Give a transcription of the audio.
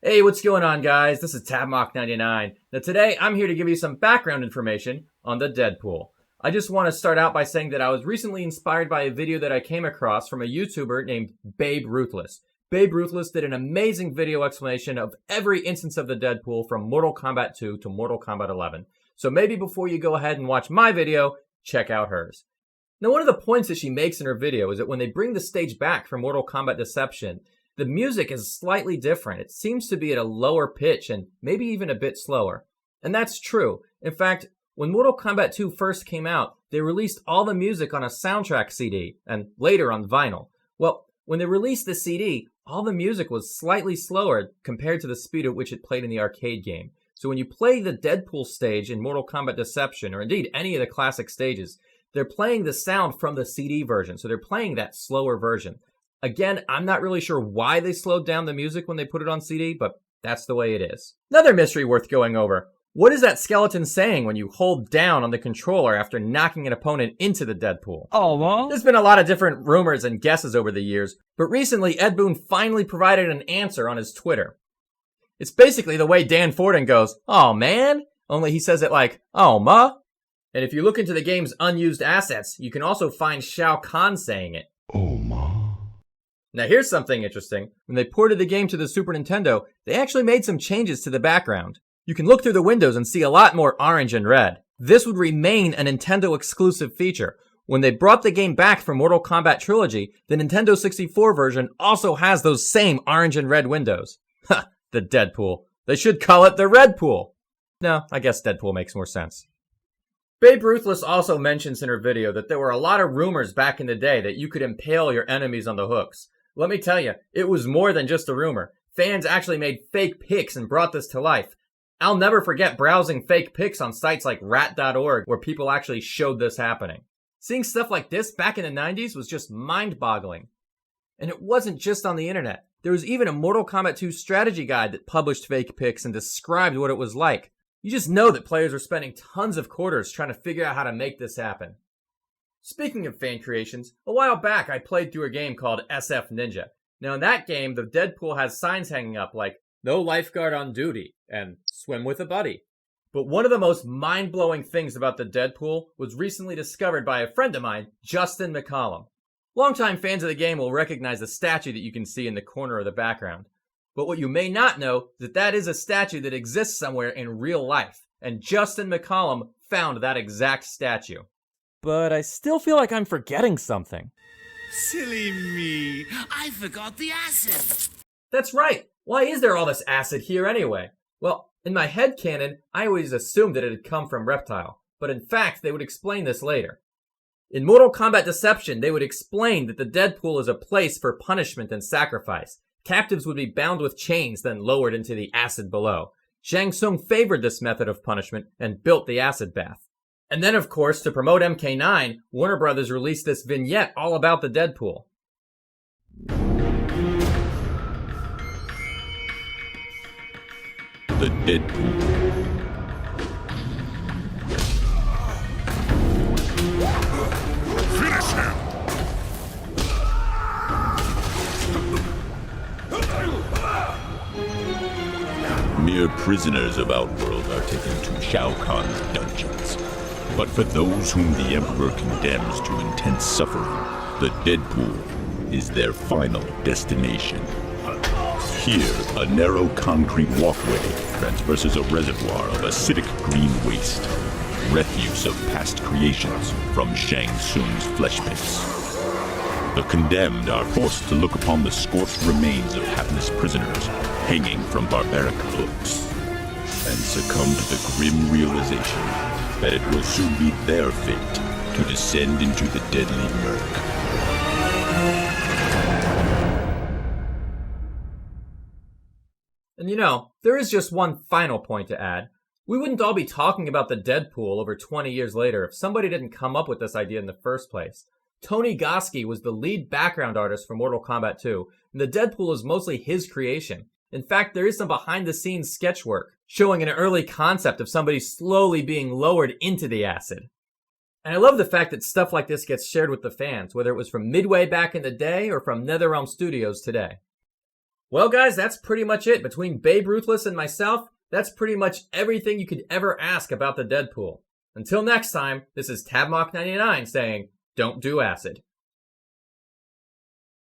Hey, what's going on, guys? This is TabMock99. Now today, I'm here to give you some background information on the Deadpool. I just want to start out by saying that I was recently inspired by a video that I came across from a YouTuber named BabeRuthless. BabeRuthless did an amazing video explanation of every instance of the Deadpool from Mortal Kombat 2 to Mortal Kombat 11. So maybe before you go ahead and watch my video, check out hers. Now, one of the points that she makes in her video is that when they bring the stage back for Mortal Kombat Deception, the music is slightly different. It seems to be at a lower pitch and maybe even a bit slower. And that's true. In fact, when Mortal Kombat 2 first came out, they released all the music on a soundtrack CD and later on vinyl. Well, when they released the CD, all the music was slightly slower compared to the speed at which it played in the arcade game. So when you play the Deadpool stage in Mortal Kombat Deception, or indeed any of the classic stages, they're playing the sound from the CD version. So they're playing that slower version. Again, I'm not really sure why they slowed down the music when they put it on CD, but that's the way it is. Another mystery worth going over. What is that skeleton saying when you hold down on the controller after knocking an opponent into the Deadpool? Oh, well. There's been a lot of different rumors and guesses over the years, but recently Ed Boon finally provided an answer on his Twitter. It's basically the way Dan Forden goes, "Oh man," only he says it like, "Oh ma." And if you look into the game's unused assets, you can also find Shao Kahn saying it. Oh ma. Now here's something interesting. When they ported the game to the Super Nintendo, they actually made some changes to the background. You can look through the windows and see a lot more orange and red. This would remain a Nintendo exclusive feature. When they brought the game back for Mortal Kombat Trilogy, the Nintendo 64 version also has those same orange and red windows. Ha, the Deadpool. They should call it the Red Pool. No, I guess Deadpool makes more sense. BabeRuthless also mentions in her video that there were a lot of rumors back in the day that you could impale your enemies on the hooks. Let me tell you, it was more than just a rumor. Fans actually made fake pics and brought this to life. I'll never forget browsing fake pics on sites like rat.org where people actually showed this happening. Seeing stuff like this back in the 90s was just mind-boggling. And it wasn't just on the internet. There was even a Mortal Kombat 2 strategy guide that published fake pics and described what it was like. You just know that players were spending tons of quarters trying to figure out how to make this happen. Speaking of fan creations, a while back I played through a game called SF Ninja. Now in that game, the Deadpool has signs hanging up like, "No lifeguard on duty," and "Swim with a buddy." But one of the most mind-blowing things about the Deadpool was recently discovered by a friend of mine, Justin McCollum. Longtime fans of the game will recognize the statue that you can see in the corner of the background. But what you may not know is that is a statue that exists somewhere in real life, and Justin McCollum found that exact statue. But I still feel like I'm forgetting something. Silly me, I forgot the acid. That's right. Why is there all this acid here anyway? Well, in my headcanon, I always assumed that it had come from Reptile, but in fact, they would explain this later. In Mortal Kombat Deception, they would explain that the Deadpool is a place for punishment and sacrifice. Captives would be bound with chains, then lowered into the acid below. Shang Tsung favored this method of punishment and built the acid bath. And then, of course, to promote MK9, Warner Brothers released this vignette all about the Deadpool. The Deadpool. Finish him! Mere prisoners of Outworld are taken to Shao Kahn's dungeons. But for those whom the Emperor condemns to intense suffering, the Deadpool is their final destination. Here, a narrow concrete walkway traverses a reservoir of acidic green waste, refuse of past creations from Shang Tsung's flesh pits. The condemned are forced to look upon the scorched remains of hapless prisoners hanging from barbaric hooks, and succumb to the grim realization that it will soon be their fate to descend into the deadly murk. And you know, there is just one final point to add. We wouldn't all be talking about the Deadpool over 20 years later if somebody didn't come up with this idea in the first place. Tony Goski was the lead background artist for Mortal Kombat 2, and the Deadpool is mostly his creation. In fact, there is some behind-the-scenes sketch work showing an early concept of somebody slowly being lowered into the acid. And I love the fact that stuff like this gets shared with the fans, whether it was from Midway back in the day or from NetherRealm Studios today. Well, guys, that's pretty much it. Between BabeRuthless and myself, that's pretty much everything you could ever ask about the Deadpool. Until next time, this is Tabmock99 saying, don't do acid.